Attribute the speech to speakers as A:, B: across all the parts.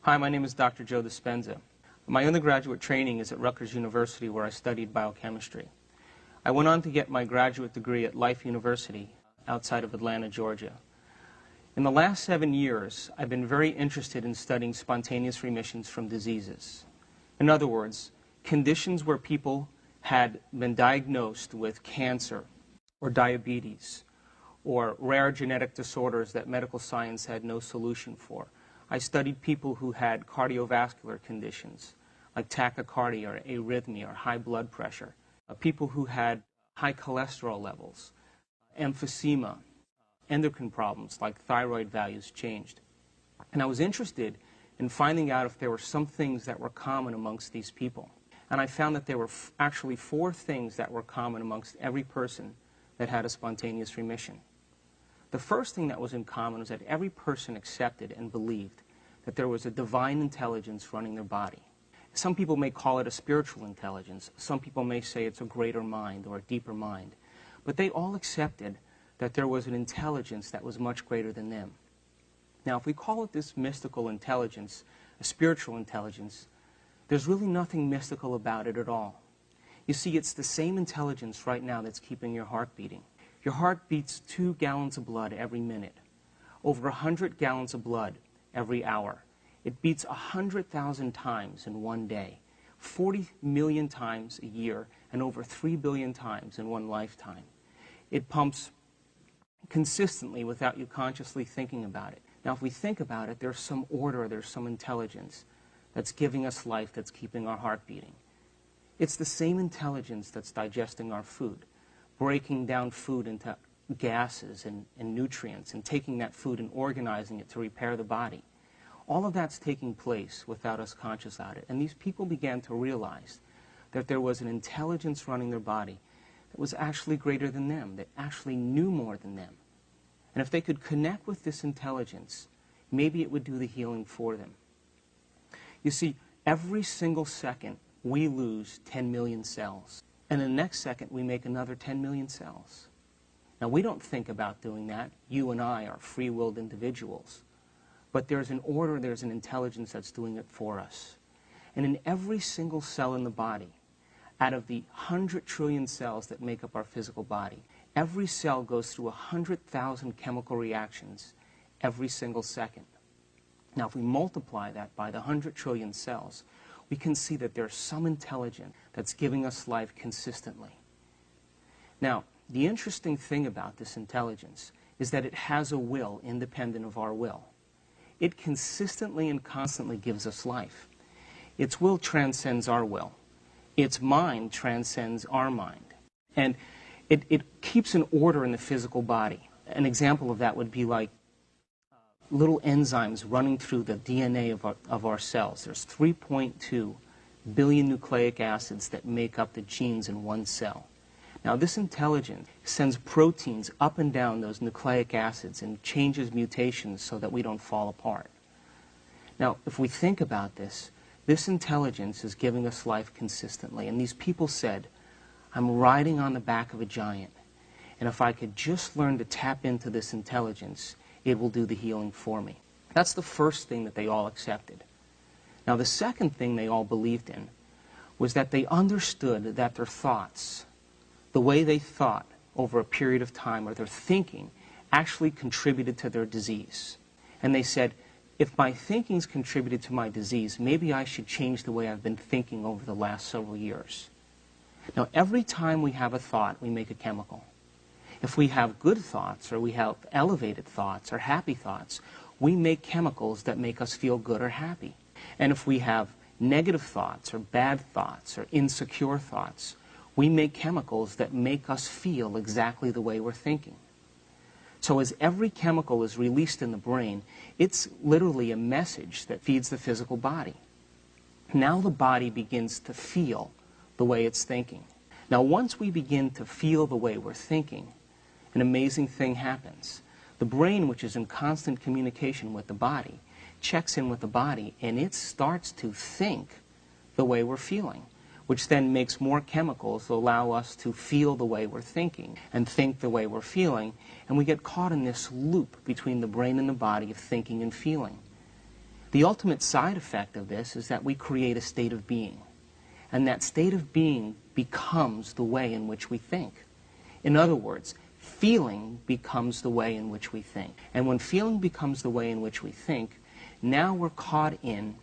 A: Hi, my name is Dr. Joe Dispenza. My undergraduate training is at Rutgers University, where I studied biochemistry. I went on to get my graduate degree at Life University outside of Atlanta, Georgia. In the last 7 years, I've been very interested in studying spontaneous remissions from diseases. In other words, conditions where people had been diagnosed with cancer or diabetes or rare genetic disorders that medical science had no solution for. I studied people who had cardiovascular conditions like tachycardia or arrhythmia or high blood pressure, people who had high cholesterol levels, emphysema, endocrine problems like thyroid values changed. And I was interested in finding out if there were some things that were common amongst these people. And I found that there were actually 4 things that were common amongst every person that had a spontaneous remission. The first thing that was in common was that every person accepted and believed that there was a divine intelligence running their body. Some people may call it a spiritual intelligence. Some people may say it's a greater mind or a deeper mind. But they all accepted that there was an intelligence that was much greater than them. Now, if we call it this mystical intelligence, a spiritual intelligence, there's really nothing mystical about it at all. You see, it's the same intelligence right now that's keeping your heart beating. Your heart beats 2 gallons of blood every minute, over 100 gallons of blood every hour. It beats 100,000 times in one day, 40 million times a year, and over 3 billion times in one lifetime. It pumps consistently without you consciously thinking about it. Now, if we think about it, there's some order, there's some intelligence that's giving us life, that's keeping our heart beating. It's the same intelligence that's digesting our food, breaking down food into gases and nutrients, and taking that food and organizing it to repair the body. All of that's taking place without us conscious about it. And these people began to realize that there was an intelligence running their body that was actually greater than them, that actually knew more than them. And if they could connect with this intelligence, maybe it would do the healing for them. You see, every single second we lose 10 million cells. And in the next second, we make another 10 million cells. Now, we don't think about doing that. You and I are free-willed individuals. But there's an order, there's an intelligence that's doing it for us. And in every single cell in the body, out of the 100 trillion cells that make up our physical body, every cell goes through 100,000 chemical reactions every single second. Now, if we multiply that by the 100 trillion cells, we can see that there's some intelligence that's giving us life consistently. Now, the interesting thing about this intelligence is that it has a will independent of our will. It consistently and constantly gives us life. Its will transcends our will. Its mind transcends our mind. And it keeps an order in the physical body. An example of that would be like little enzymes running through the DNA of our cells. There's 3.2 billion nucleic acids that make up the genes in one cell. Now, this intelligence sends proteins up and down those nucleic acids and changes mutations so that we don't fall apart. Now, if we think about this, this intelligence is giving us life consistently. And these people said, I'm riding on the back of a giant. And if I could just learn to tap into this intelligence, it will do the healing for me. That's the first thing that they all accepted. Now, the second thing they all believed in was that they understood that their thoughts, the way they thought over a period of time, or their thinking, actually contributed to their disease. And they said, if my thinking's contributed to my disease, maybe I should change the way I've been thinking over the last several years. Now, every time we have a thought, we make a chemical. If we have good thoughts, or we have elevated thoughts, or happy thoughts, we make chemicals that make us feel good or happy. And if we have negative thoughts, or bad thoughts, or insecure thoughts, we make chemicals that make us feel exactly the way we're thinking. So as every chemical is released in the brain, it's literally a message that feeds the physical body. Now the body begins to feel the way it's thinking. Now, once we begin to feel the way we're thinking, an amazing thing happens. The brain, which is in constant communication with the body, checks in with the body, and it starts to think the way we're feeling, which then makes more chemicals to allow us to feel the way we're thinking and think the way we're feeling, and we get caught in this loop between the brain and the body of thinking and feeling. The ultimate side effect of this is that we create a state of being. And that state of being becomes the way in which we think. In other words, feeling becomes the way in which we think. And when feeling becomes the way in which we think, now we're caught in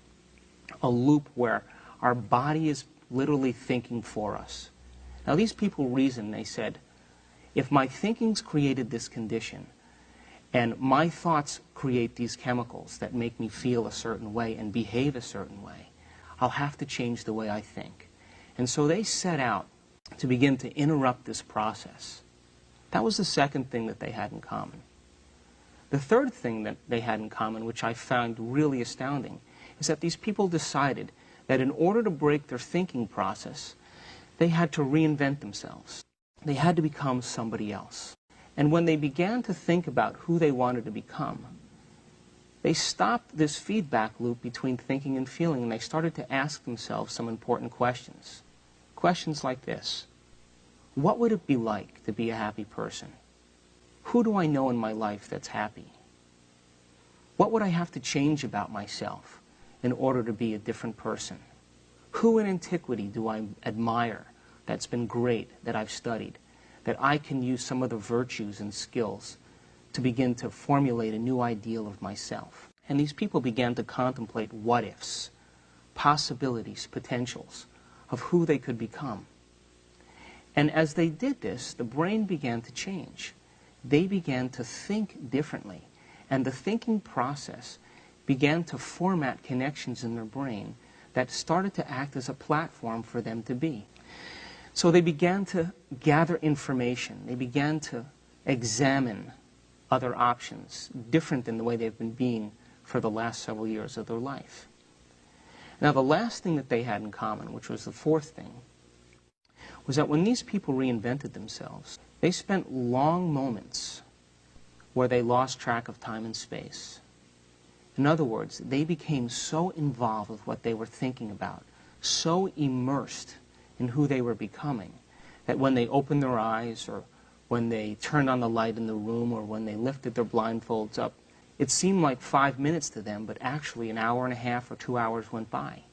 A: a loop where our body is literally thinking for us. Now these people reasoned, they said, if my thinking's created this condition, and my thoughts create these chemicals that make me feel a certain way and behave a certain way, I'll have to change the way I think. And so they set out to begin to interrupt this process. That was the second thing that they had in common. The third thing that they had in common, which I found really astounding, is that these people decided that in order to break their thinking process, they had to reinvent themselves. They had to become somebody else. And when they began to think about who they wanted to become, they stopped this feedback loop between thinking and feeling, and they started to ask themselves some important questions. Questions like this: what would it be like to be a happy person? Who do I know in my life that's happy? What would I have to change about myself in order to be a different person? Who in antiquity do I admire that's been great, that I've studied, that I can use some of the virtues and skills to begin to formulate a new ideal of myself? And these people began to contemplate what-ifs, possibilities, potentials of who they could become. And as they did this, the brain began to change. They began to think differently, and the thinking process began to format connections in their brain that started to act as a platform for them to be. So they began to gather information. They began to examine other options, different than the way they've been being for the last several years of their life. Now, the last thing that they had in common, which was the fourth thing, was that when these people reinvented themselves, they spent long moments where they lost track of time and space. In other words, they became so involved with what they were thinking about, so immersed in who they were becoming, that when they opened their eyes, or when they turned on the light in the room, or when they lifted their blindfolds up, it seemed like 5 minutes to them, but actually an hour and a half or 2 hours went by.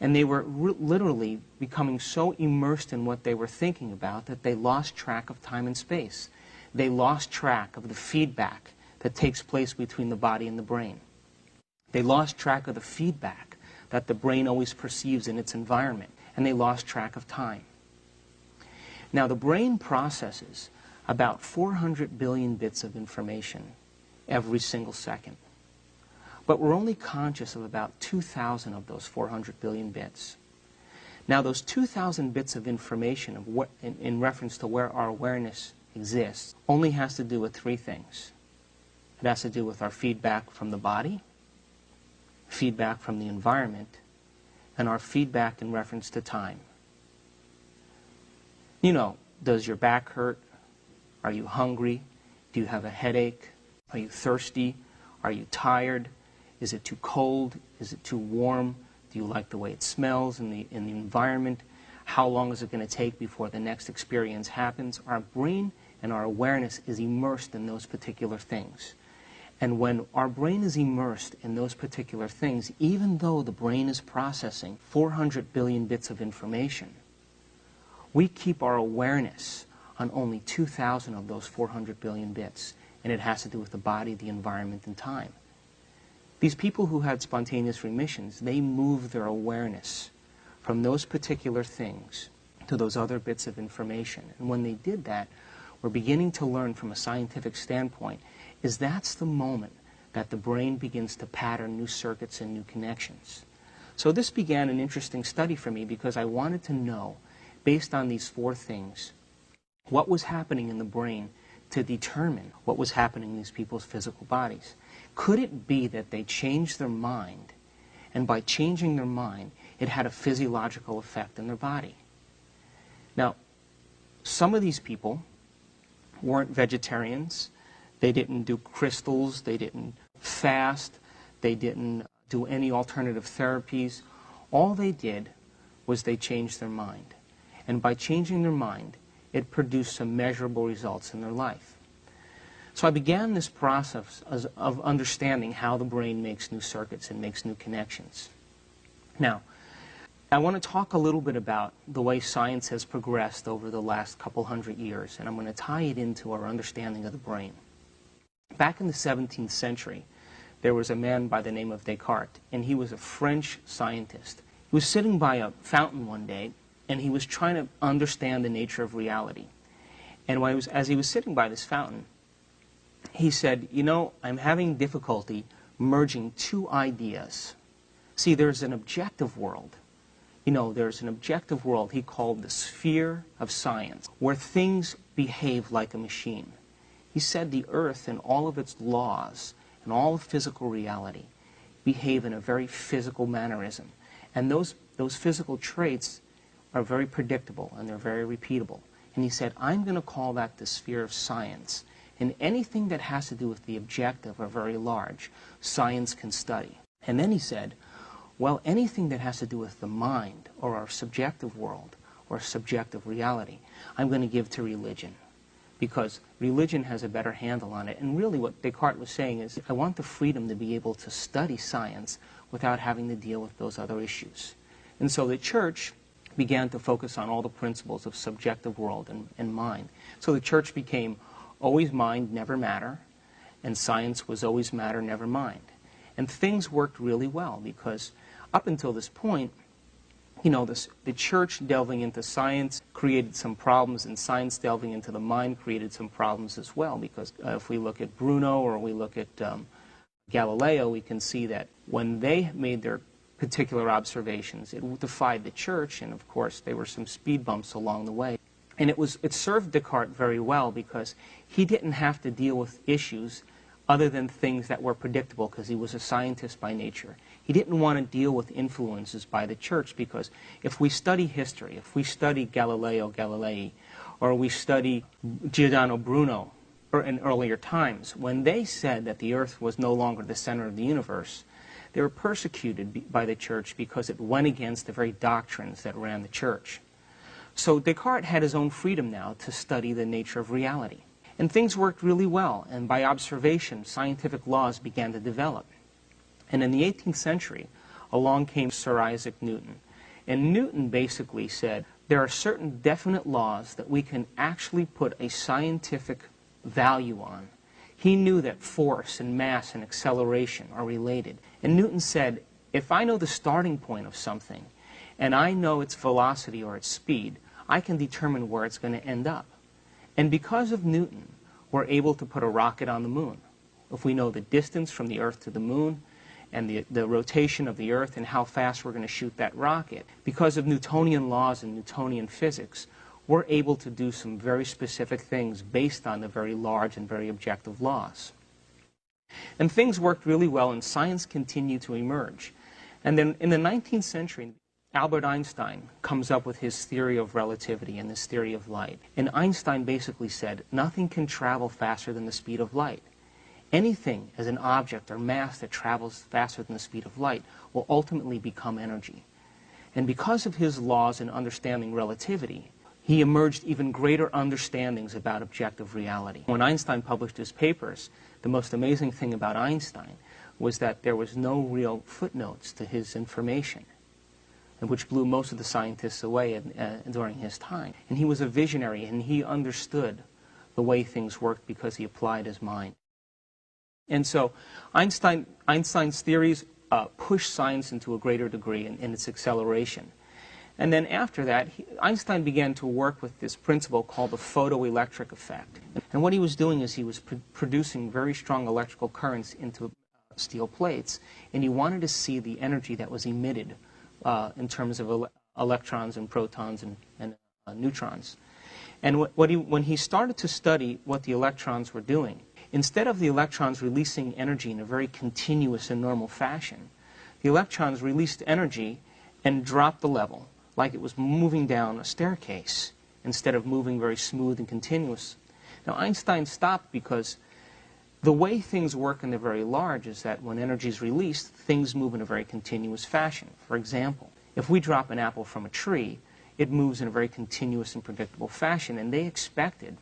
A: And they were literally becoming so immersed in what they were thinking about that they lost track of time and space. They lost track of the feedback that takes place between the body and the brain. They lost track of the feedback that the brain always perceives in its environment, and they lost track of time. Now, the brain processes about 400 billion bits of information every single second. But we're only conscious of about 2,000 of those 400 billion bits. Now, those 2,000 bits of information in reference to where our awareness exists only has to do with three things. It has to do with our feedback from the body, feedback from the environment, and our feedback in reference to time. You know, does your back hurt? Are you hungry? Do you have a headache? Are you thirsty? Are you tired? Is it too cold? Is it too warm? Do you like the way it smells in the environment? How long is it going to take before the next experience happens? Our brain and our awareness is immersed in those particular things. And when our brain is immersed in those particular things, even though the brain is processing 400 billion bits of information, we keep our awareness on only 2,000 of those 400 billion bits. And it has to do with the body, the environment, and time. These people who had spontaneous remissions, they moved their awareness from those particular things to those other bits of information. And when they did that, we're beginning to learn from a scientific standpoint is that's the moment that the brain begins to pattern new circuits and new connections. So this began an interesting study for me because I wanted to know, based on these four things, what was happening in the brain to determine what was happening in these people's physical bodies. Could it be that they changed their mind, and by changing their mind, it had a physiological effect in their body? Now, some of these people weren't vegetarians. They didn't do crystals. They didn't fast. They didn't do any alternative therapies. All they did was they changed their mind. And by changing their mind, it produced some measurable results in their life. So I began this process of understanding how the brain makes new circuits and makes new connections. Now, I want to talk a little bit about the way science has progressed over the last couple hundred years, and I'm going to tie it into our understanding of the brain. Back in the 17th century, there was a man by the name of Descartes, and he was a French scientist. He was sitting by a fountain one day, and he was trying to understand the nature of reality. And as he was sitting by this fountain, he said, you know, I'm having difficulty merging two ideas. See, there's an objective world. You know, there's an objective world he called the sphere of science, where things behave like a machine. He said the earth and all of its laws and all of physical reality behave in a very physical mannerism. And those physical traits are very predictable and they're very repeatable. And he said, I'm going to call that the sphere of science. And anything that has to do with the objective or very large, science can study. And then he said, well, anything that has to do with the mind or our subjective world or subjective reality, I'm going to give to religion, because religion has a better handle on it. And really what Descartes was saying is, I want the freedom to be able to study science without having to deal with those other issues. And so the church began to focus on all the principles of subjective world and mind. So the church became always mind, never matter, and science was always matter, never mind. And things worked really well, because up until this point, you know, the church delving into science created some problems, and science delving into the mind created some problems as well, because if we look at Bruno or we look at Galileo, we can see that when they made their particular observations, it defied the church, and of course there were some speed bumps along the way. And it served Descartes very well, because he didn't have to deal with issues other than things that were predictable, because he was a scientist by nature. He didn't want to deal with influences by the church, because if we study history, if we study Galileo Galilei, or we study Giordano Bruno in earlier times, when they said that the earth was no longer the center of the universe, they were persecuted by the church because it went against the very doctrines that ran the church. So Descartes had his own freedom now to study the nature of reality. And things worked really well, and by observation, scientific laws began to develop. And in the 18th century, along came Sir Isaac Newton. And Newton basically said, there are certain definite laws that we can actually put a scientific value on. He knew that force and mass and acceleration are related. And Newton said, if I know the starting point of something, and I know its velocity or its speed, I can determine where it's going to end up. And because of Newton, we're able to put a rocket on the moon. If we know the distance from the Earth to the moon, and the rotation of the Earth and how fast we're going to shoot that rocket, because of Newtonian laws and Newtonian physics, we're able to do some very specific things based on the very large and very objective laws. And things worked really well, and science continued to emerge. And then in the 19th century, Albert Einstein comes up with his theory of relativity and this theory of light. And Einstein basically said, nothing can travel faster than the speed of light. Anything as an object or mass that travels faster than the speed of light will ultimately become energy. And because of his laws in understanding relativity, he emerged even greater understandings about objective reality. When Einstein published his papers, the most amazing thing about Einstein was that there was no real footnotes to his information, and which blew most of the scientists away during his time. And he was a visionary, and he understood the way things worked because he applied his mind. And so Einstein's theories pushed science into a greater degree in its acceleration. And then after that, Einstein began to work with this principle called the photoelectric effect. And what he was doing is he was producing very strong electrical currents into steel plates, and he wanted to see the energy that was emitted in terms of electrons and protons and neutrons. And when he started to study what the electrons were doing, instead of the electrons releasing energy in a very continuous and normal fashion, the electrons released energy and dropped the level, like it was moving down a staircase, instead of moving very smooth and continuous. Now Einstein stopped because the way things work in the very large is that when energy is released, things move in a very continuous fashion. For example, if we drop an apple from a tree, it moves in a very continuous and predictable fashion, and they expected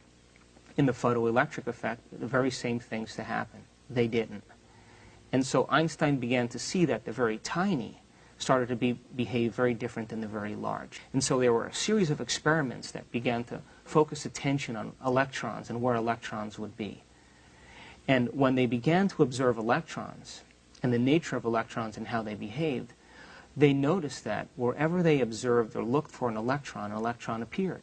A: in the photoelectric effect, the very same things to happen. They didn't. And so Einstein began to see that the very tiny started to behave very different than the very large. And so there were a series of experiments that began to focus attention on electrons and where electrons would be. And when they began to observe electrons and the nature of electrons and how they behaved, they noticed that wherever they observed or looked for an electron appeared.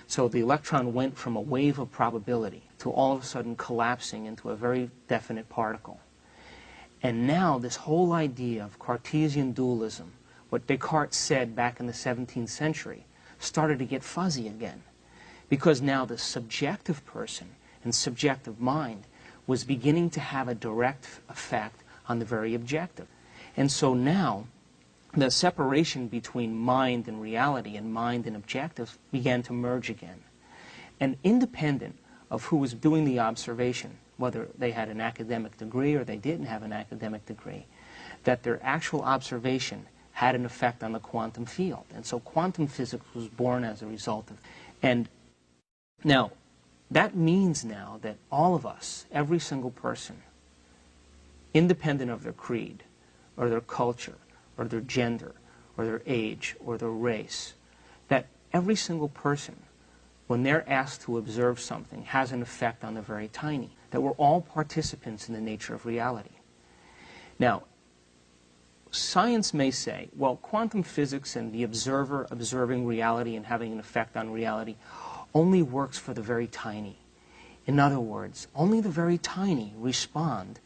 A: So the electron went from a wave of probability to all of a sudden collapsing into a very definite particle. And now this whole idea of Cartesian dualism, what Descartes said back in the 17th century, started to get fuzzy again. Because now the subjective person and subjective mind was beginning to have a direct effect on the very objective. And so now the separation between mind and reality and mind and objective began to merge again. And independent of who was doing the observation, whether they had an academic degree or they didn't have an academic degree, that their actual observation had an effect on the quantum field. And so quantum physics was born as a result of it. And now, that means now that all of us, every single person, independent of their creed, or their culture, or their gender, or their age, or their race, that every single person, when they're asked to observe something, has an effect on the very tiny, that we're all participants in the nature of reality. Now, science may say, well, quantum physics and the observer observing reality and having an effect on reality only works for the very tiny. In other words, only the very tiny responds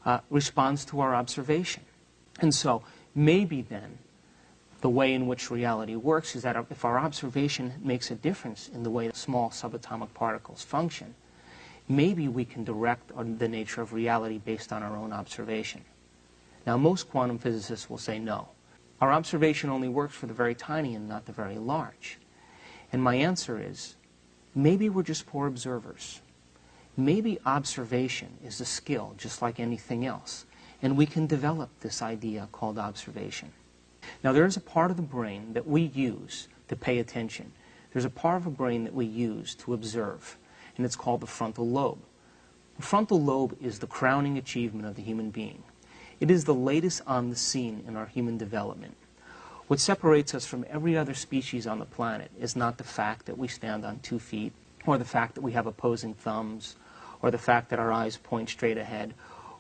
A: to our observation. And so, maybe then, the way in which reality works is that if our observation makes a difference in the way that small subatomic particles function, maybe we can direct the nature of reality based on our own observation. Now, most quantum physicists will say no. Our observation only works for the very tiny and not the very large. And my answer is, maybe we're just poor observers. Maybe observation is a skill just like anything else, and we can develop this idea called observation. Now, there is a part of the brain that we use to pay attention. There's a part of the brain that we use to observe, and it's called the frontal lobe. The frontal lobe is the crowning achievement of the human being. It is the latest on the scene in our human development. What separates us from every other species on the planet is not the fact that we stand on 2 feet, or the fact that we have opposing thumbs, or the fact that our eyes point straight ahead,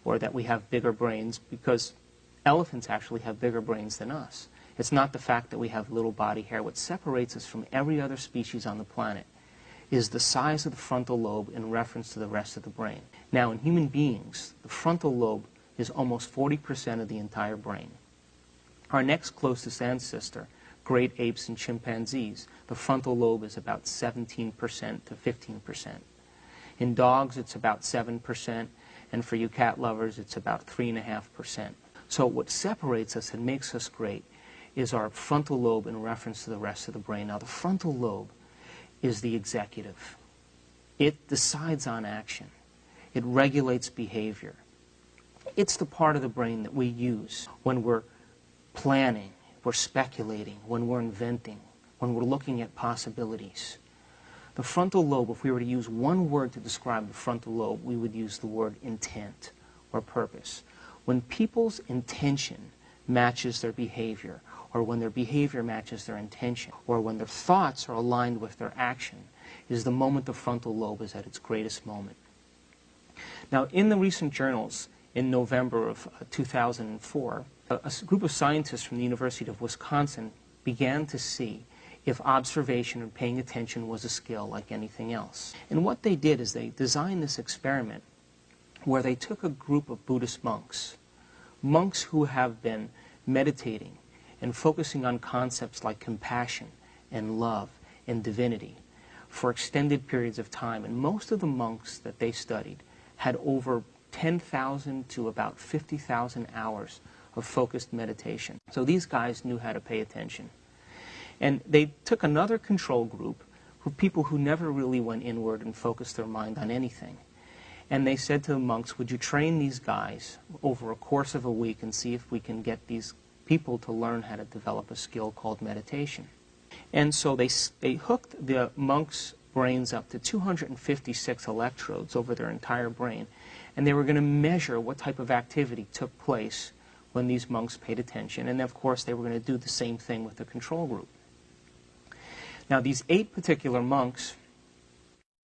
A: or that we have bigger brains, because elephants actually have bigger brains than us. It's not the fact that we have little body hair. What separates us from every other species on the planet is the size of the frontal lobe in reference to the rest of the brain. Now, in human beings, the frontal lobe is almost 40% of the entire brain. Our next closest ancestor, great apes and chimpanzees, the frontal lobe is about 17% to 15%. In dogs, it's about 7%, and for you cat lovers, it's about 3.5%. So what separates us and makes us great is our frontal lobe in reference to the rest of the brain. Now, the frontal lobe is the executive. It decides on action. It regulates behavior. It's the part of the brain that we use when we're planning, we're speculating, when we're inventing, when we're looking at possibilities. The frontal lobe, if we were to use one word to describe the frontal lobe, we would use the word intent or purpose. When people's intention matches their behavior, or when their behavior matches their intention, or when their thoughts are aligned with their action, is the moment the frontal lobe is at its greatest moment. Now, in the recent journals, in November of 2004, a group of scientists from the University of Wisconsin began to see if observation and paying attention was a skill like anything else. And what they did is they designed this experiment where they took a group of Buddhist monks who have been meditating and focusing on concepts like compassion and love and divinity for extended periods of time. And most of the monks that they studied had over 10,000 to about 50,000 hours of focused meditation. So these guys knew how to pay attention. And they took another control group of people who never really went inward and focused their mind on anything. And they said to the monks, would you train these guys over a course of a week and see if we can get these people to learn how to develop a skill called meditation. And so they hooked the monks brains up to 256 electrodes over their entire brain, and they were going to measure what type of activity took place when these monks paid attention. And of course, they were going to do the same thing with the control group. Now, these 8 particular monks,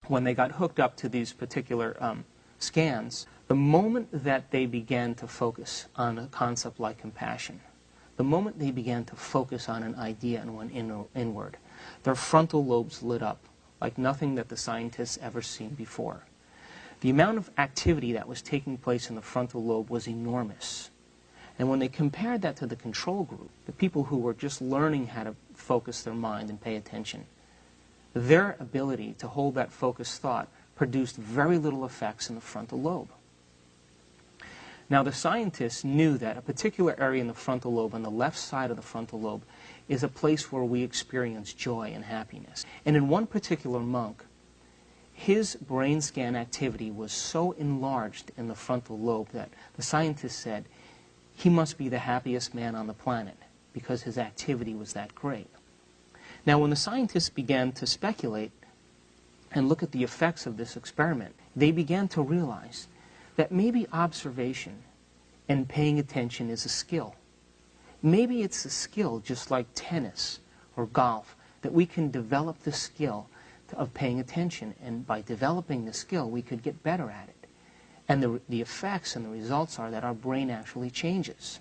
A: when they got hooked up to these particular scans, the moment that they began to focus on a concept like compassion, the moment they began to focus on an idea and went inward, their frontal lobes lit up like nothing that the scientists ever seen before. The amount of activity that was taking place in the frontal lobe was enormous. And when they compared that to the control group, the people who were just learning how to focus their mind and pay attention, their ability to hold that focused thought produced very little effects in the frontal lobe. Now, the scientists knew that a particular area in the frontal lobe, on the left side of the frontal lobe, is a place where we experience joy and happiness. And in one particular monk, his brain scan activity was so enlarged in the frontal lobe that the scientists said he must be the happiest man on the planet because his activity was that great. Now, when the scientists began to speculate and look at the effects of this experiment, they began to realize that maybe observation and paying attention is a skill. Maybe it's a skill just like tennis or golf, that we can develop the skill of paying attention, and by developing the skill we could get better at it. And the effects and the results are that our brain actually changes.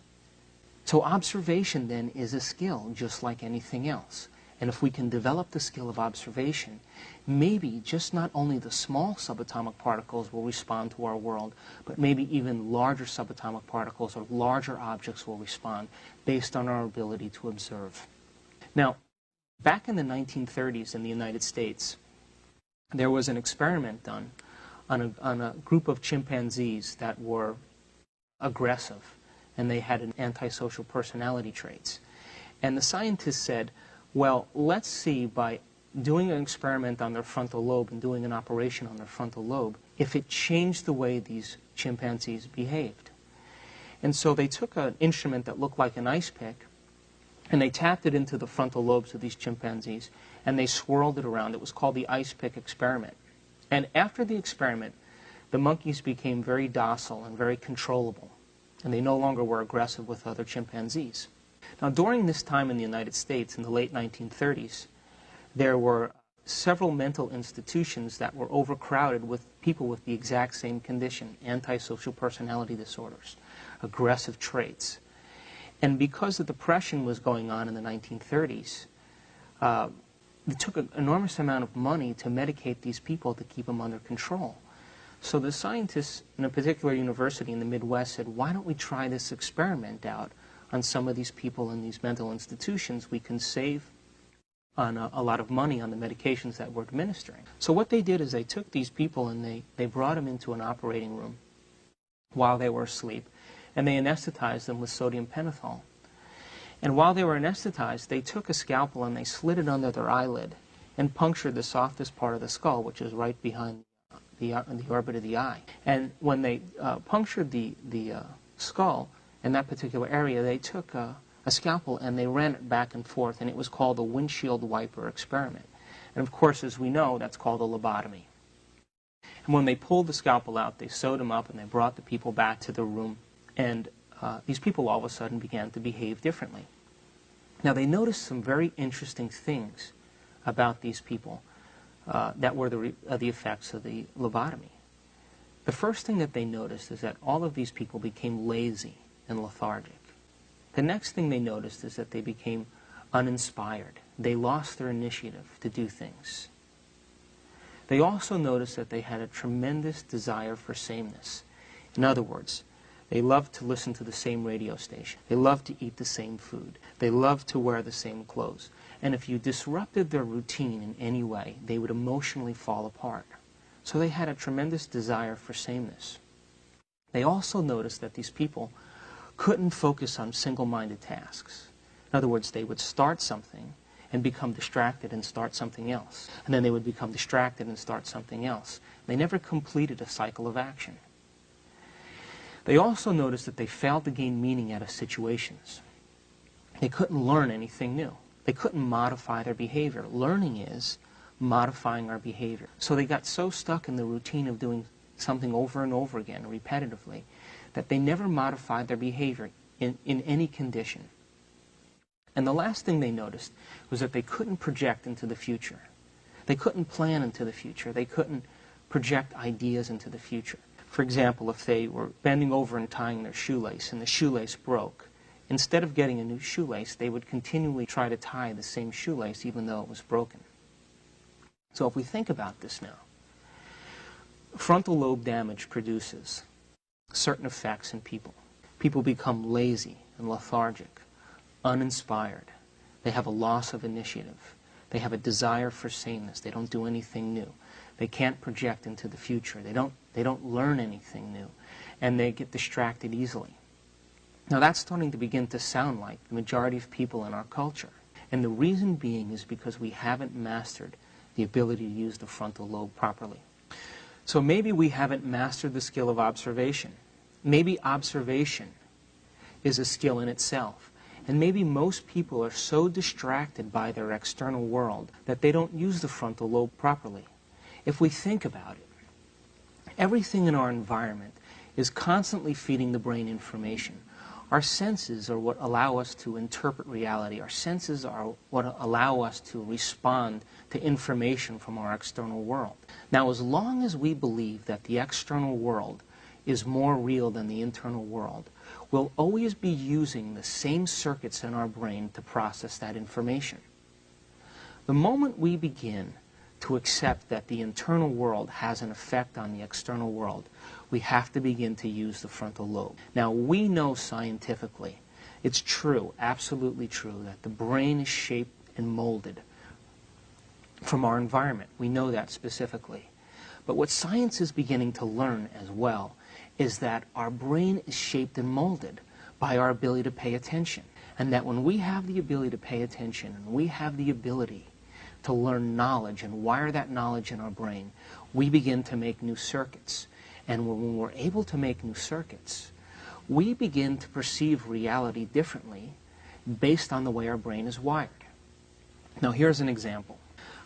A: So observation then is a skill just like anything else. And if we can develop the skill of observation, maybe just not only the small subatomic particles will respond to our world, but maybe even larger subatomic particles or larger objects will respond based on our ability to observe. Now, back in the 1930s in the United States, there was an experiment done on a group of chimpanzees that were aggressive, and they had an antisocial personality traits. And the scientists said, well, let's see, by doing an experiment on their frontal lobe and doing an operation on their frontal lobe, if it changed the way these chimpanzees behaved. And so they took an instrument that looked like an ice pick, and they tapped it into the frontal lobes of these chimpanzees, and they swirled it around. It was called the ice pick experiment. And after the experiment, the monkeys became very docile and very controllable, and they no longer were aggressive with other chimpanzees. Now, during this time in the United States, in the late 1930s, there were several mental institutions that were overcrowded with people with the exact same condition, antisocial personality disorders, aggressive traits. And because the depression was going on in the 1930s, it took an enormous amount of money to medicate these people to keep them under control. So the scientists in a particular university in the Midwest said, why don't we try this experiment out on some of these people in these mental institutions? We can save on a lot of money on the medications that we're administering. So what they did is they took these people and they brought them into an operating room while they were asleep, and they anesthetized them with sodium pentothal. And while they were anesthetized, they took a scalpel and they slid it under their eyelid and punctured the softest part of the skull, which is right behind the orbit of the eye. And when they punctured the skull in that particular area, they took a scalpel and they ran it back and forth, and it was called the windshield wiper experiment. And of course, as we know, that's called a lobotomy. And when they pulled the scalpel out, they sewed them up and they brought the people back to the room, and these people all of a sudden began to behave differently. Now, they noticed some very interesting things about these people that were the effects of the lobotomy. The first thing that they noticed is that all of these people became lazy and lethargic. The next thing they noticed is that they became uninspired. They lost their initiative to do things. They also noticed that they had a tremendous desire for sameness. In other words, they loved to listen to the same radio station. They loved to eat the same food. They loved to wear the same clothes. And if you disrupted their routine in any way, they would emotionally fall apart. So they had a tremendous desire for sameness. They also noticed that these people couldn't focus on single-minded tasks. In other words, they would start something and become distracted and start something else. And then they would become distracted and start something else. They never completed a cycle of action. They also noticed that they failed to gain meaning out of situations. They couldn't learn anything new. They couldn't modify their behavior. Learning is modifying our behavior. So they got so stuck in the routine of doing something over and over again, repetitively, that they never modified their behavior in any condition. And the last thing they noticed was that they couldn't project into the future. They couldn't plan into the future. They couldn't project ideas into the future. For example, if they were bending over and tying their shoelace and the shoelace broke, instead of getting a new shoelace, they would continually try to tie the same shoelace even though it was broken. So if we think about this now, frontal lobe damage produces certain effects in people. People become lazy and lethargic, uninspired. They have a loss of initiative. They have a desire for sameness. They don't do anything new. They can't project into the future. They don't learn anything new. And they get distracted easily. Now that's starting to begin to sound like the majority of people in our culture. And the reason being is because we haven't mastered the ability to use the frontal lobe properly. So maybe we haven't mastered the skill of observation. Maybe observation is a skill in itself. And maybe most people are so distracted by their external world that they don't use the frontal lobe properly. If we think about it, everything in our environment is constantly feeding the brain information. Our senses are what allow us to interpret reality. Our senses are what allow us to respond to information from our external world. Now, as long as we believe that the external world is more real than the internal world, we'll always be using the same circuits in our brain to process that information. The moment we begin to accept that the internal world has an effect on the external world, we have to begin to use the frontal lobe. Now, we know scientifically, it's true, absolutely true, that the brain is shaped and molded from our environment. We know that specifically. But what science is beginning to learn as well is that our brain is shaped and molded by our ability to pay attention. And that when we have the ability to pay attention, and we have the ability to learn knowledge and wire that knowledge in our brain, we begin to make new circuits. And when we're able to make new circuits, we begin to perceive reality differently based on the way our brain is wired. Now here's an example.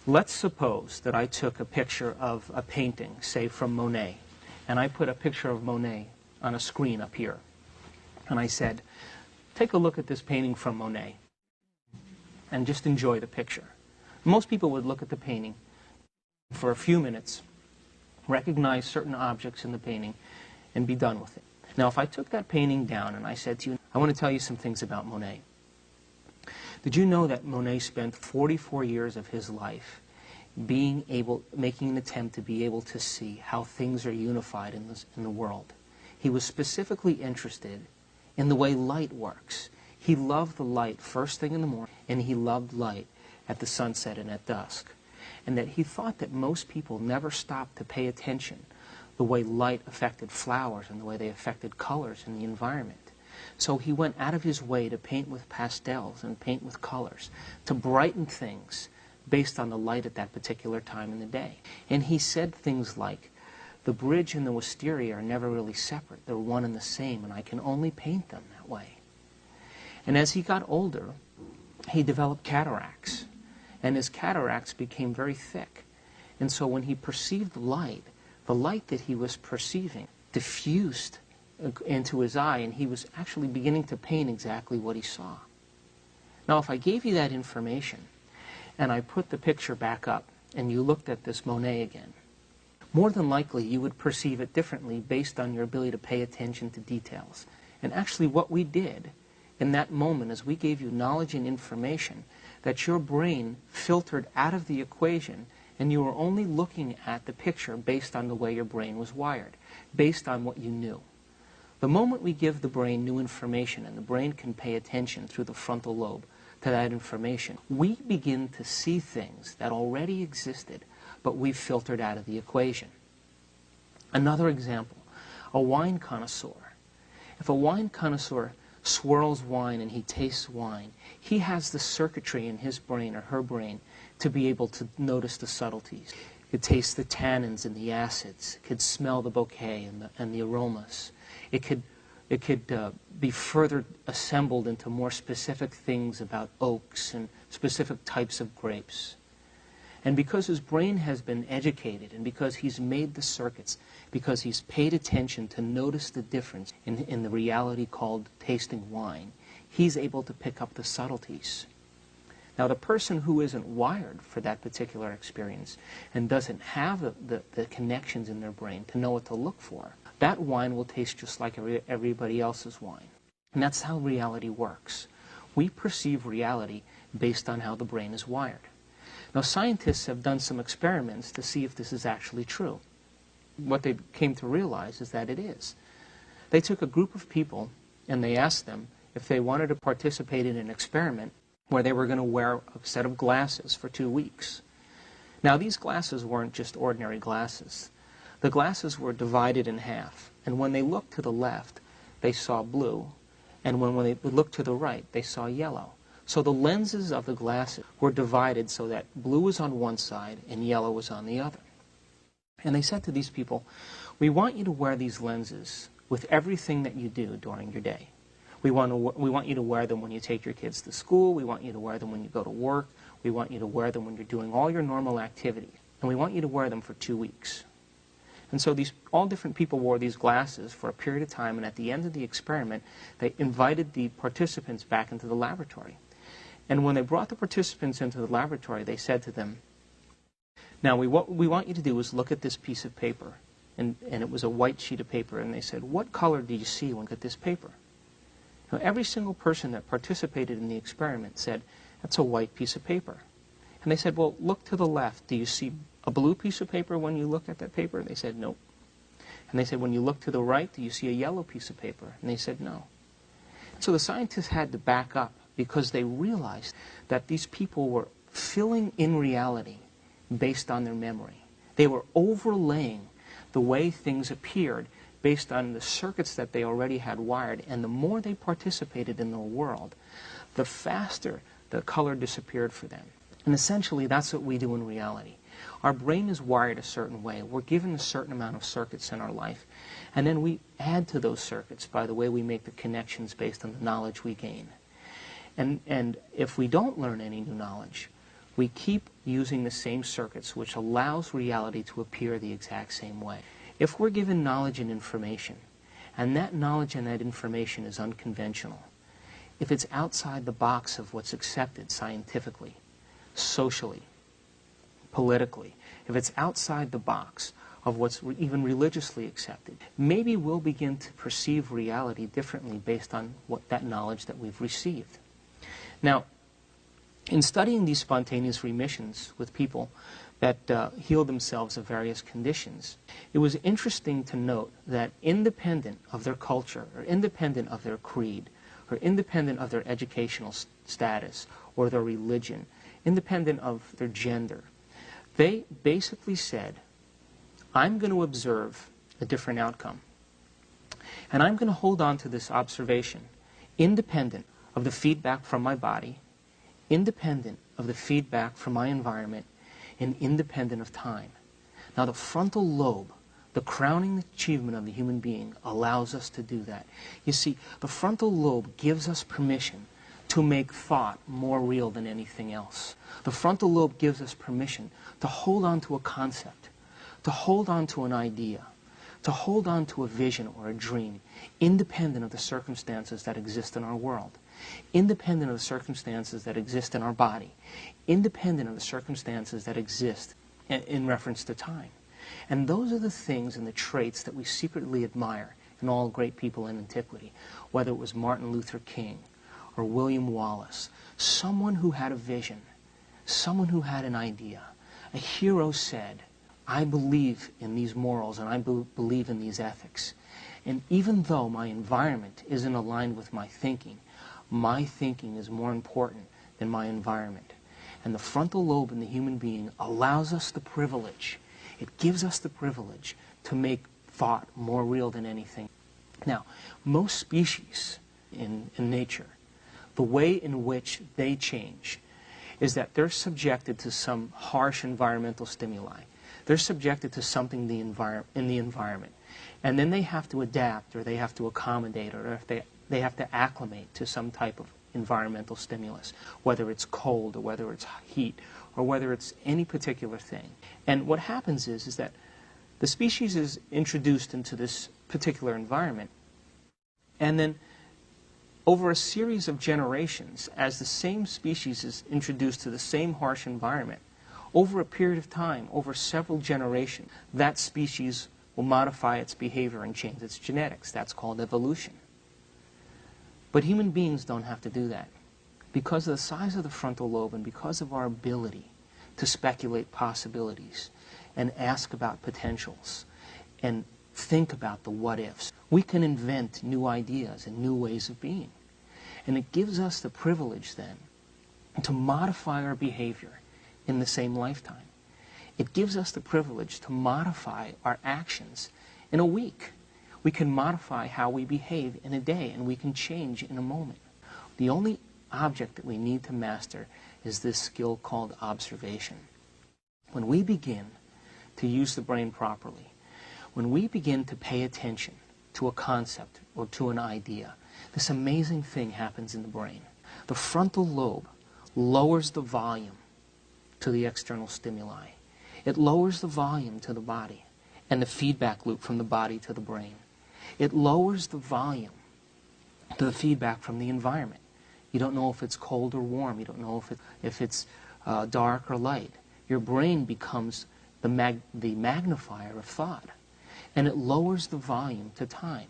A: Let's suppose that I took a picture of a painting, say from Monet, and I put a picture of Monet on a screen up here. And I said, take a look at this painting from Monet and just enjoy the picture. Most people would look at the painting for a few minutes, recognize certain objects in the painting, and be done with it. Now, if I took that painting down and I said to you, I want to tell you some things about Monet. Did you know that Monet spent 44 years of his life making an attempt to be able to see how things are unified in the world? He was specifically interested in the way light works. He loved the light first thing in the morning, and he loved light at the sunset and at dusk. And that he thought that most people never stopped to pay attention the way light affected flowers and the way they affected colors in the environment. So he went out of his way to paint with pastels and paint with colors, to brighten things based on the light at that particular time in the day. And he said things like, the bridge and the wisteria are never really separate. They're one and the same, and I can only paint them that way. And as he got older, he developed cataracts. And his cataracts became very thick. And so when he perceived the light that he was perceiving diffused into his eye, and he was actually beginning to paint exactly what he saw. Now, if I gave you that information, and I put the picture back up, and you looked at this Monet again, more than likely you would perceive it differently based on your ability to pay attention to details. And actually what we did in that moment is we gave you knowledge and information that your brain filtered out of the equation, and you were only looking at the picture based on the way your brain was wired, based on what you knew. The moment we give the brain new information, and the brain can pay attention through the frontal lobe to that information, we begin to see things that already existed, but we've filtered out of the equation. Another example, a wine connoisseur. If a wine connoisseur swirls wine and he tastes wine, he has the circuitry in his brain or her brain to be able to notice the subtleties. He could taste the tannins and the acids. He could smell the bouquet and the aromas. It could be further assembled into more specific things about oaks and specific types of grapes. And because his brain has been educated, and because he's made the circuits, because he's paid attention to notice the difference in the reality called tasting wine, he's able to pick up the subtleties. Now, the person who isn't wired for that particular experience and doesn't have the connections in their brain to know what to look for, that wine will taste just like everybody else's wine. And that's how reality works. We perceive reality based on how the brain is wired. Now, scientists have done some experiments to see if this is actually true. What they came to realize is that it is. They took a group of people and they asked them if they wanted to participate in an experiment where they were going to wear a set of glasses for 2 weeks. Now, these glasses weren't just ordinary glasses. The glasses were divided in half, and when they looked to the left, they saw blue, and when they looked to the right, they saw yellow. So the lenses of the glasses were divided so that blue was on one side and yellow was on the other. And they said to these people, we want you to wear these lenses with everything that you do during your day. We want you to wear them when you take your kids to school. We want you to wear them when you go to work. We want you to wear them when you're doing all your normal activity. And we want you to wear them for 2 weeks. And so all different people wore these glasses for a period of time, and at the end of the experiment, they invited the participants back into the laboratory. And when they brought the participants into the laboratory, they said to them, now, what we want you to do is look at this piece of paper. And it was a white sheet of paper, and they said, what color do you see when you look at this paper? Now, every single person that participated in the experiment said, that's a white piece of paper. And they said, well, look to the left. Do you see a blue piece of paper when you look at that paper? And they said, nope. And they said, when you look to the right, do you see a yellow piece of paper? And they said, no. So the scientists had to back up because they realized that these people were filling in reality based on their memory. They were overlaying the way things appeared based on the circuits that they already had wired, and the more they participated in the world, the faster the color disappeared for them. And essentially, that's what we do in reality. Our brain is wired a certain way. We're given a certain amount of circuits in our life, and then we add to those circuits by the way we make the connections based on the knowledge we gain. And if we don't learn any new knowledge, we keep using the same circuits, which allows reality to appear the exact same way. If we're given knowledge and information, and that knowledge and that information is unconventional, if it's outside the box of what's accepted scientifically, socially, politically, if it's outside the box of what's even religiously accepted, maybe we'll begin to perceive reality differently based on that knowledge that we've received. Now, in studying these spontaneous remissions with people that healed themselves of various conditions, it was interesting to note that independent of their culture, or independent of their creed, or independent of their educational status, or their religion, independent of their gender, they basically said, I'm going to observe a different outcome. And I'm going to hold on to this observation, independent of the feedback from my body, independent of the feedback from my environment, and independent of time. Now, the frontal lobe, the crowning achievement of the human being, allows us to do that. You see, the frontal lobe gives us permission to make thought more real than anything else. The frontal lobe gives us permission to hold on to a concept, to hold on to an idea, to hold on to a vision or a dream, independent of the circumstances that exist in our world, independent of the circumstances that exist in our body, independent of the circumstances that exist in reference to time. And those are the things and the traits that we secretly admire in all great people in antiquity, whether it was Martin Luther King or William Wallace, someone who had a vision, someone who had an idea. A hero said, I believe in these morals and I believe in these ethics. And even though my environment isn't aligned with my thinking is more important than my environment. And the frontal lobe in the human being allows us the privilege, it gives us the privilege to make thought more real than anything. Now, most species in nature, the way in which they change is that they're subjected to some harsh environmental stimuli. They're subjected to something in the environment. And then they have to adapt, or they have to accommodate, or if they have to acclimate to some type of environmental stimulus, whether it's cold, or whether it's heat, or whether it's any particular thing. And what happens is that the species is introduced into this particular environment, and then over a series of generations, as the same species is introduced to the same harsh environment, over a period of time, over several generations, that species will modify its behavior and change its genetics. That's called evolution. But human beings don't have to do that. Because of the size of the frontal lobe and because of our ability to speculate possibilities and ask about potentials and think about the what-ifs, we can invent new ideas and new ways of being. And it gives us the privilege then to modify our behavior in the same lifetime. It gives us the privilege to modify our actions in a week. We can modify how we behave in a day, and we can change in a moment. The only object that we need to master is this skill called observation. When we begin to use the brain properly, when we begin to pay attention to a concept or to an idea, this amazing thing happens in the brain. The frontal lobe lowers the volume to the external stimuli. It lowers the volume to the body and the feedback loop from the body to the brain. It lowers the volume to the feedback from the environment. You don't know if it's cold or warm. You don't know if it's dark or light. Your brain becomes the magnifier of thought. And it lowers the volume to time.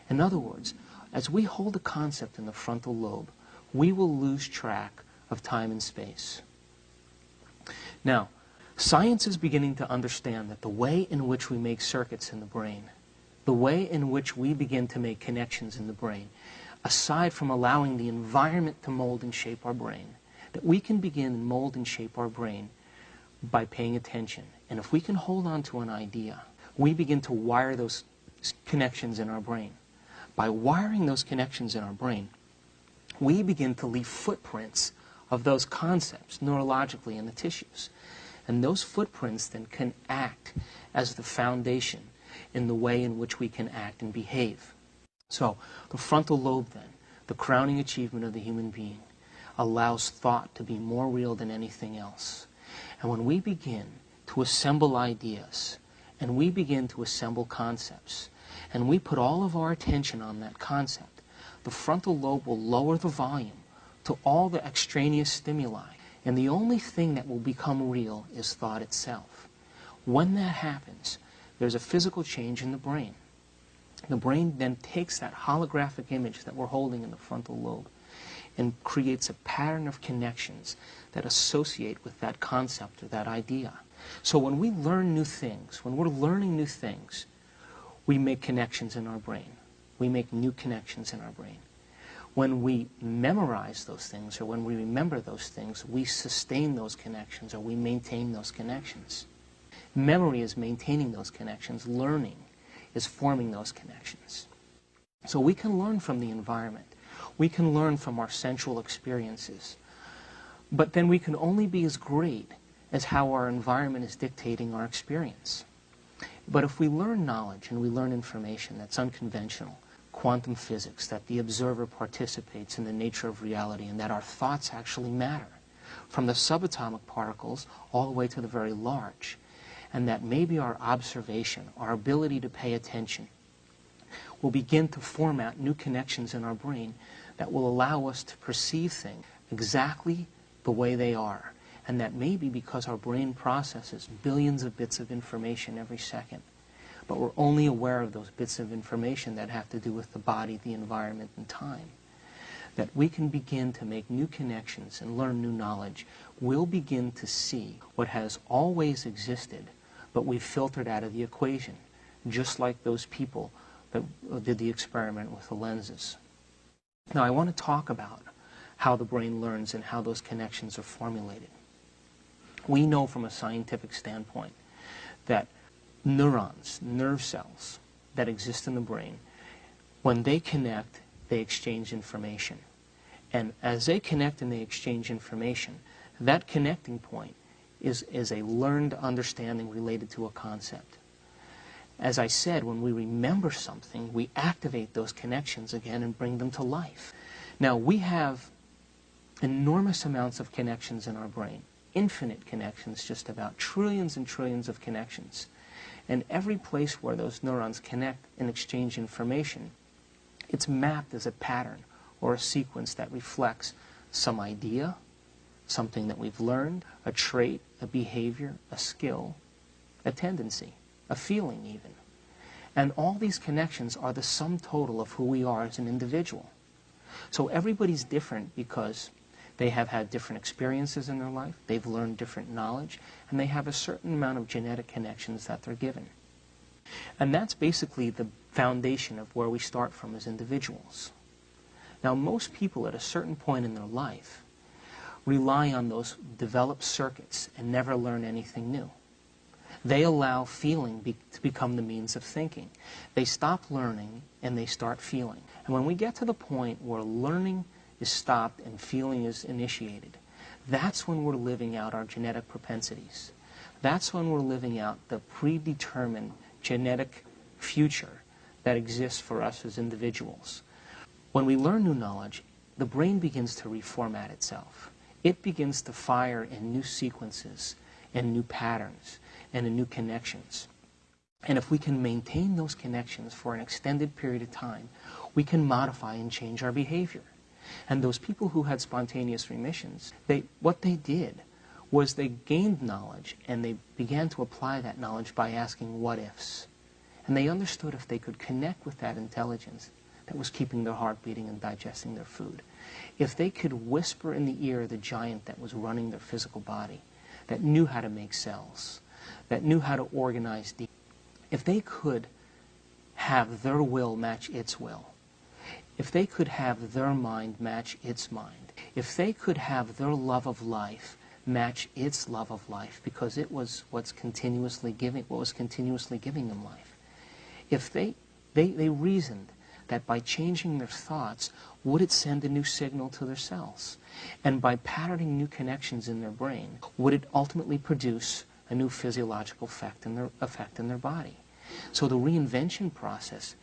A: In other words, as we hold a concept in the frontal lobe, we will lose track of time and space. Now, science is beginning to understand that the way in which we make circuits in the brain, the way in which we begin to make connections in the brain, aside from allowing the environment to mold and shape our brain, that we can begin and mold and shape our brain by paying attention. And if we can hold on to an idea, we begin to wire those connections in our brain. By wiring those connections in our brain, we begin to leave footprints of those concepts neurologically in the tissues. And those footprints then can act as the foundation in the way in which we can act and behave. So the frontal lobe then, the crowning achievement of the human being, allows thought to be more real than anything else. And when we begin to assemble ideas, and we begin to assemble concepts, and we put all of our attention on that concept, the frontal lobe will lower the volume to all the extraneous stimuli. And the only thing that will become real is thought itself. When that happens, there's a physical change in the brain. The brain then takes that holographic image that we're holding in the frontal lobe and creates a pattern of connections that associate with that concept or that idea. So when we learn new things, when we're learning new things, we make connections in our brain. We make new connections in our brain. When we memorize those things or when we remember those things, we sustain those connections or we maintain those connections. Memory is maintaining those connections. Learning is forming those connections. So we can learn from the environment. We can learn from our sensual experiences. But then we can only be as great as how our environment is dictating our experience. But if we learn knowledge and we learn information that's unconventional, quantum physics, that the observer participates in the nature of reality and that our thoughts actually matter, from the subatomic particles all the way to the very large, and that maybe our observation, our ability to pay attention, will begin to format new connections in our brain that will allow us to perceive things exactly the way they are. And that may be because our brain processes billions of bits of information every second. But we're only aware of those bits of information that have to do with the body, the environment, and time. That we can begin to make new connections and learn new knowledge. We'll begin to see what has always existed, but we've filtered out of the equation, just like those people that did the experiment with the lenses. Now, I want to talk about how the brain learns and how those connections are formulated. We know from a scientific standpoint that neurons, nerve cells that exist in the brain, when they connect, they exchange information. And as they connect and they exchange information, that connecting point is a learned understanding related to a concept. As I said, when we remember something, we activate those connections again and bring them to life. Now, we have enormous amounts of connections in our brain. infinite connections, just about trillions and trillions of connections. And every place where those neurons connect and exchange information, it's mapped as a pattern or a sequence that reflects some idea, something that we've learned, a trait, a behavior, a skill, a tendency, a feeling even. And all these connections are the sum total of who we are as an individual. So everybody's different because they have had different experiences in their life, they've learned different knowledge, and they have a certain amount of genetic connections that they're given. And that's basically the foundation of where we start from as individuals. Now, most people at a certain point in their life rely on those developed circuits and never learn anything new. They allow feeling to become the means of thinking. They stop learning and they start feeling. And when we get to the point where learning is stopped and feeling is initiated, that's when we're living out our genetic propensities. That's when we're living out the predetermined genetic future that exists for us as individuals. When we learn new knowledge, the brain begins to reformat itself. It begins to fire in new sequences and new patterns and in new connections. And if we can maintain those connections for an extended period of time, we can modify and change our behavior. And those people who had spontaneous remissions, what they did was they gained knowledge and they began to apply that knowledge by asking what ifs. And they understood if they could connect with that intelligence that was keeping their heart beating and digesting their food, if they could whisper in the ear of the giant that was running their physical body, that knew how to make cells, that knew how to organize DNA, if they could have their will match its will, if they could have their mind match its mind, if they could have their love of life match its love of life, because it was what was continuously giving them life. If they reasoned that by changing their thoughts, would it send a new signal to their cells? And by patterning new connections in their brain, would it ultimately produce a new physiological effect in their body? So the reinvention process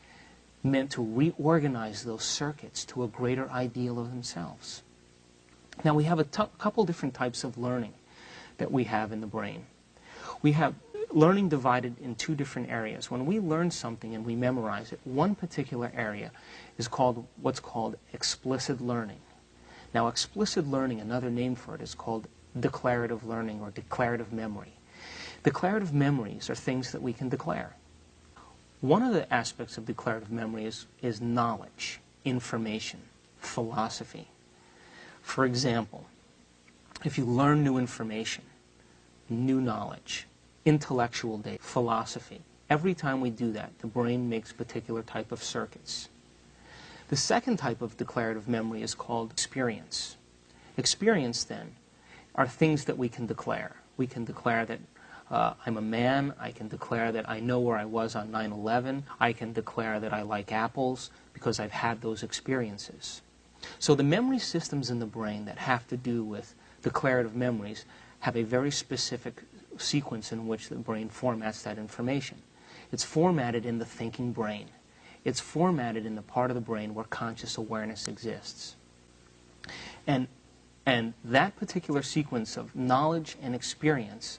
A: meant to reorganize those circuits to a greater ideal of themselves. Now we have a couple different types of learning that we have in the brain. We have learning divided in two different areas. When we learn something and we memorize it, one particular area is called what's called explicit learning. Now explicit learning, another name for it, is called declarative learning or declarative memory. Declarative memories are things that we can declare. One of the aspects of declarative memory is knowledge, information, philosophy. For example, if you learn new information, new knowledge, intellectual data, philosophy, every time we do that, the brain makes a particular type of circuits. The second type of declarative memory is called experience. Experience, then, are things that we can declare. We can declare that I'm a man. I can declare that I know where I was on 9/11. I can declare that I like apples because I've had those experiences. So the memory systems in the brain that have to do with declarative memories have a very specific sequence in which the brain formats that information. It's formatted in the thinking brain. It's formatted in the part of the brain where conscious awareness exists. And that particular sequence of knowledge and experience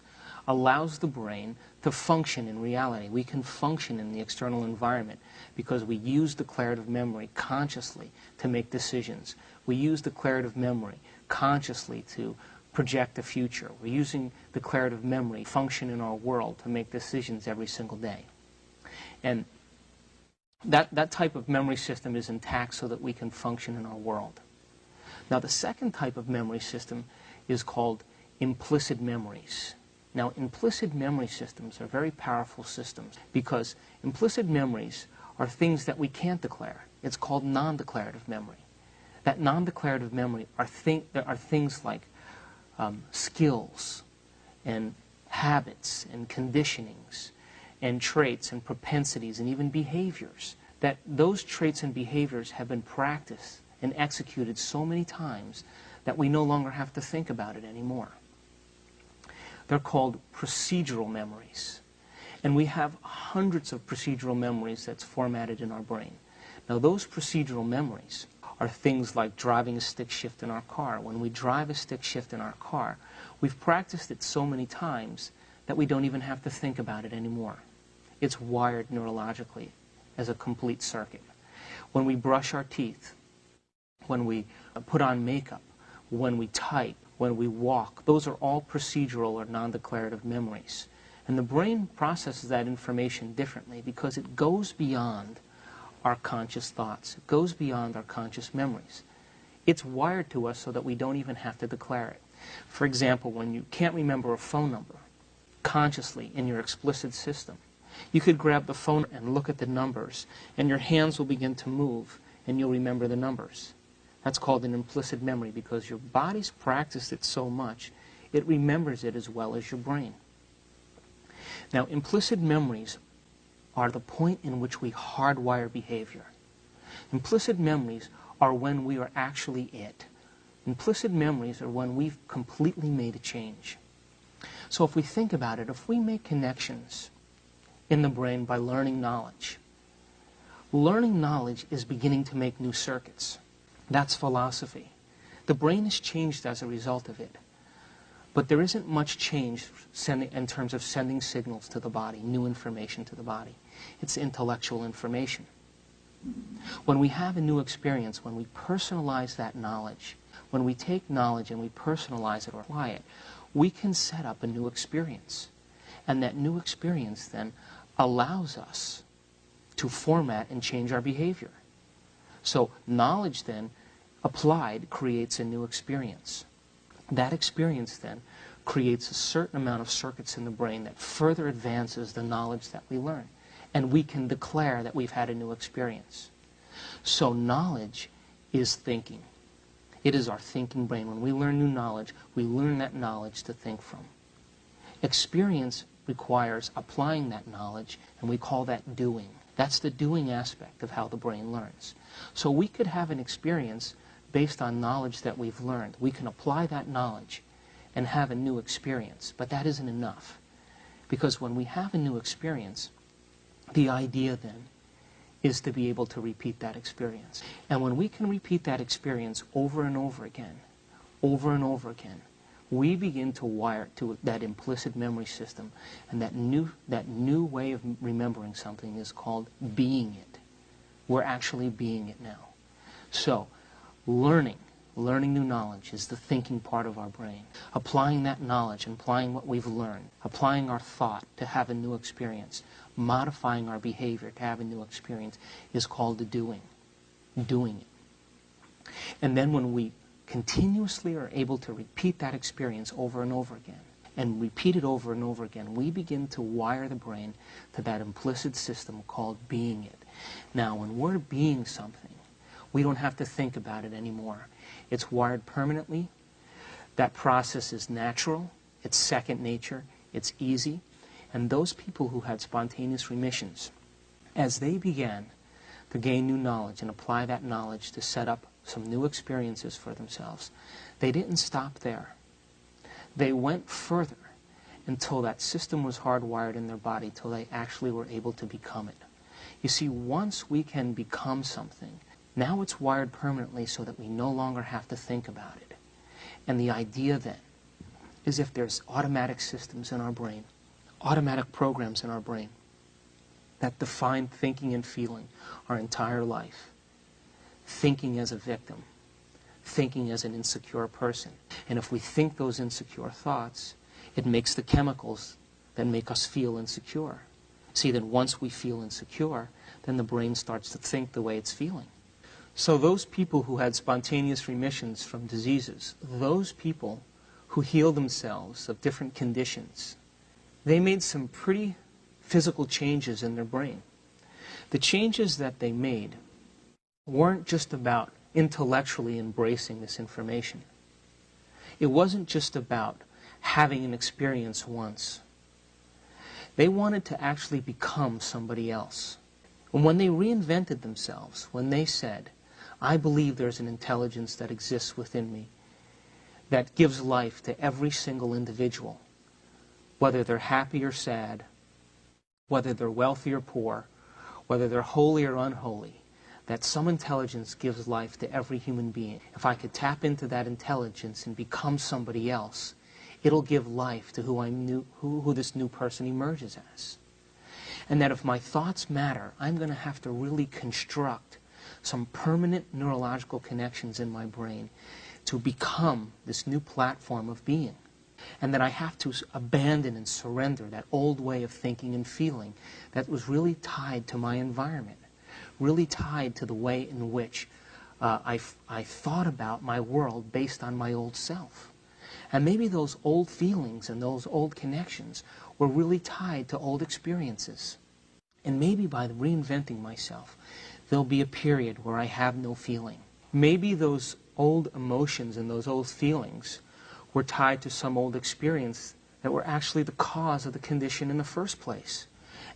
A: allows the brain to function in reality. We can function in the external environment because we use declarative memory consciously to make decisions. We use declarative memory consciously to project the future. We're using declarative memory to function in our world to make decisions every single day. And that type of memory system is intact so that we can function in our world. Now the second type of memory system is called implicit memories. Now implicit memory systems are very powerful systems because implicit memories are things that we can't declare. It's called non-declarative memory. That non-declarative memory are things like skills and habits and conditionings and traits and propensities and even behaviors. That those traits and behaviors have been practiced and executed so many times that we no longer have to think about it anymore. They're called procedural memories. And we have hundreds of procedural memories that's formatted in our brain. Now those procedural memories are things like driving a stick shift in our car. When we drive a stick shift in our car, We've practiced it so many times that we don't even have to think about it anymore. It's wired neurologically as a complete circuit. When we brush our teeth, when we put on makeup, when we type, when we walk, those are all procedural or non-declarative memories. And the brain processes that information differently because it goes beyond our conscious thoughts. It goes beyond our conscious memories. It's wired to us so that we don't even have to declare it. For example, when you can't remember a phone number consciously in your explicit system, you could grab the phone and look at the numbers, and your hands will begin to move, and you'll remember the numbers. That's called an implicit memory because your body's practiced it so much, it remembers it as well as your brain. Now, implicit memories are the point in which we hardwire behavior. Implicit memories are when we are actually it. Implicit memories are when we've completely made a change. So if we think about it, if we make connections in the brain by learning knowledge is beginning to make new circuits. That's philosophy. The brain has changed as a result of it. But there isn't much change in terms of sending signals to the body, new information to the body. It's intellectual information. When we have a new experience, when we personalize that knowledge, when we take knowledge and we personalize it or apply it, we can set up a new experience. And that new experience then allows us to format and change our behavior. So knowledge then, applied, creates a new experience. That experience then creates a certain amount of circuits in the brain that further advances the knowledge that we learn. And we can declare that we've had a new experience. So knowledge is thinking. It is our thinking brain. When we learn new knowledge, we learn that knowledge to think from. Experience requires applying that knowledge, and we call that doing. That's the doing aspect of how the brain learns. So we could have an experience based on knowledge that we've learned. We can apply that knowledge and have a new experience, but that isn't enough. Because when we have a new experience, the idea then is to be able to repeat that experience. And when we can repeat that experience over and over again, we begin to wire to that implicit memory system, and that new way of remembering something is called being it. We're actually being it now. So, learning new knowledge is the thinking part of our brain. Applying that knowledge and applying what we've learned, applying our thought to have a new experience, modifying our behavior to have a new experience is called the doing it. And then when we continuously are able to repeat that experience over and over again, and repeat it over and over again, we begin to wire the brain to that implicit system called being it. Now, when we're being something, we don't have to think about it anymore. It's wired permanently. That process is natural. It's second nature. It's easy. And those people who had spontaneous remissions, as they began to gain new knowledge and apply that knowledge to set up some new experiences for themselves, they didn't stop there. They went further until that system was hardwired in their body, till they actually were able to become it. You see, once we can become something, now it's wired permanently so that we no longer have to think about it. And the idea then is if there's automatic systems in our brain, automatic programs in our brain that define thinking and feeling our entire life, thinking as a victim, thinking as an insecure person. And if we think those insecure thoughts, it makes the chemicals that make us feel insecure. See, then once we feel insecure, then the brain starts to think the way it's feeling. So those people who had spontaneous remissions from diseases, those people who healed themselves of different conditions, they made some pretty physical changes in their brain. The changes that they made weren't just about intellectually embracing this information. It wasn't just about having an experience once. They wanted to actually become somebody else. And when they reinvented themselves, when they said, I believe there's an intelligence that exists within me that gives life to every single individual, whether they're happy or sad, whether they're wealthy or poor, whether they're holy or unholy, that some intelligence gives life to every human being. If I could tap into that intelligence and become somebody else, it'll give life to who this new person emerges as. And that if my thoughts matter, I'm going to have to really construct some permanent neurological connections in my brain to become this new platform of being. And that I have to abandon and surrender that old way of thinking and feeling that was really tied to my environment, really tied to the way in which I thought about my world based on my old self. And maybe those old feelings and those old connections were really tied to old experiences. And maybe by reinventing myself, there'll be a period where I have no feeling. Maybe those old emotions and those old feelings were tied to some old experience that were actually the cause of the condition in the first place.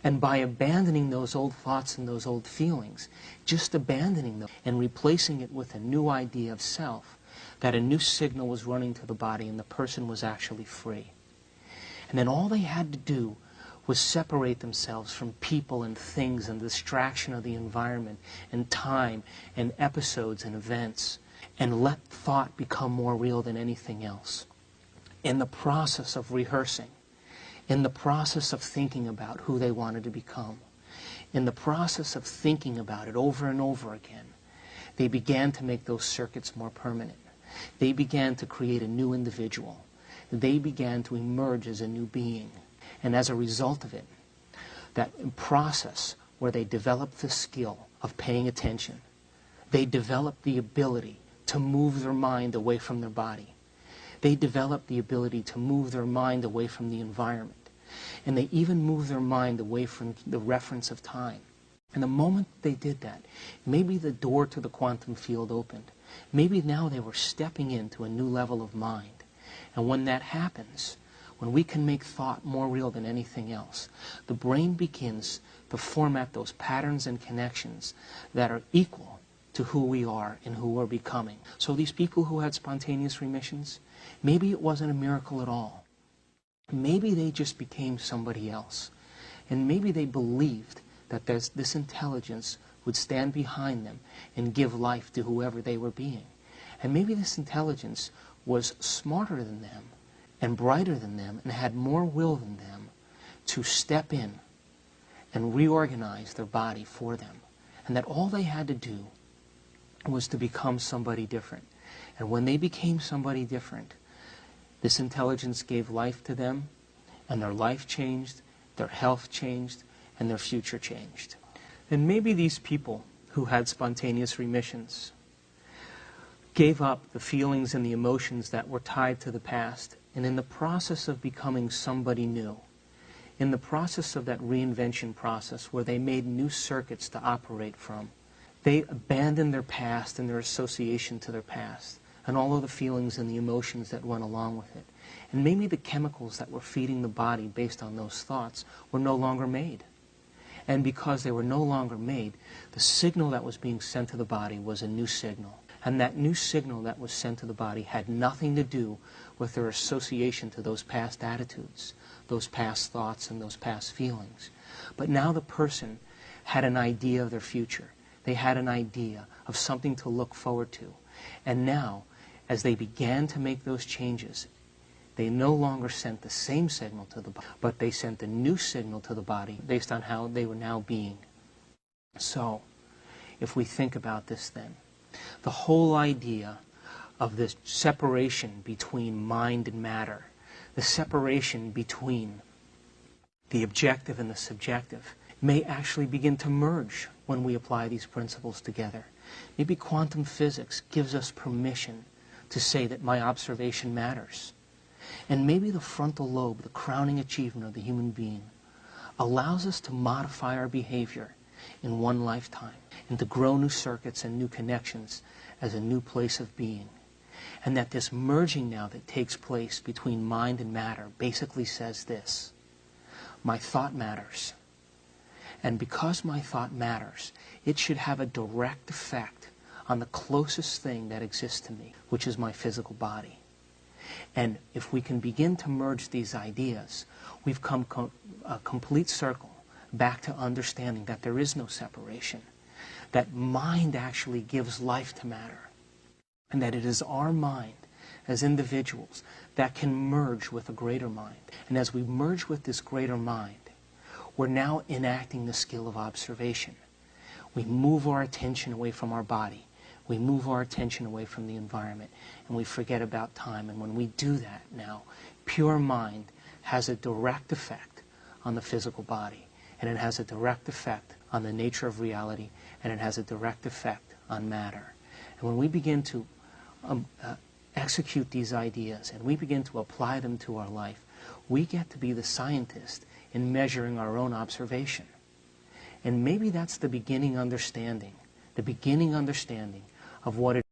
A: And by abandoning those old thoughts and those old feelings, just abandoning them and replacing it with a new idea of self, that a new signal was running to the body and the person was actually free. And then all they had to do was separate themselves from people and things and the distraction of the environment and time and episodes and events, and let thought become more real than anything else. In the process of rehearsing, in the process of thinking about who they wanted to become, in the process of thinking about it over and over again, they began to make those circuits more permanent. They began to create a new individual. They began to emerge as a new being. And as a result of it, that process where they developed the skill of paying attention, they developed the ability to move their mind away from their body. They developed the ability to move their mind away from the environment. And they even moved their mind away from the reference of time. And the moment they did that, maybe the door to the quantum field opened. Maybe now they were stepping into a new level of mind. And when that happens, when we can make thought more real than anything else, the brain begins to format those patterns and connections that are equal to who we are and who we're becoming. So these people who had spontaneous remissions, maybe it wasn't a miracle at all. Maybe they just became somebody else. And maybe they believed that this intelligence would stand behind them and give life to whoever they were being. And maybe this intelligence was smarter than them and brighter than them and had more will than them to step in and reorganize their body for them. And that all they had to do was to become somebody different. And when they became somebody different, this intelligence gave life to them, and their life changed, their health changed, and their future changed. And maybe these people who had spontaneous remissions gave up the feelings and the emotions that were tied to the past, and in the process of becoming somebody new, in the process of that reinvention process where they made new circuits to operate from, they abandoned their past and their association to their past, and all of the feelings and the emotions that went along with it. And maybe the chemicals that were feeding the body based on those thoughts were no longer made. And because they were no longer made, the signal that was being sent to the body was a new signal. And that new signal that was sent to the body had nothing to do with their association to those past attitudes, those past thoughts, and those past feelings. But now the person had an idea of their future. They had an idea of something to look forward to. And now, as they began to make those changes, they no longer sent the same signal to the body, but they sent a new signal to the body based on how they were now being. So, if we think about this then, the whole idea of this separation between mind and matter, the separation between the objective and the subjective, may actually begin to merge when we apply these principles together. Maybe quantum physics gives us permission to say that my observation matters. And maybe the frontal lobe, the crowning achievement of the human being, allows us to modify our behavior in one lifetime and to grow new circuits and new connections as a new place of being. And that this merging now that takes place between mind and matter basically says this: my thought matters. And because my thought matters, it should have a direct effect on the closest thing that exists to me, which is my physical body. And if we can begin to merge these ideas, we've come a complete circle back to understanding that there is no separation, that mind actually gives life to matter, and that it is our mind as individuals that can merge with a greater mind. And as we merge with this greater mind, we're now enacting the skill of observation. We move our attention away from our body. We move our attention away from the environment, and we forget about time. And when we do that now, pure mind has a direct effect on the physical body, and it has a direct effect on the nature of reality, and it has a direct effect on matter. And when we begin to execute these ideas and we begin to apply them to our life, we get to be the scientist in measuring our own observation. And maybe that's the beginning understanding of what it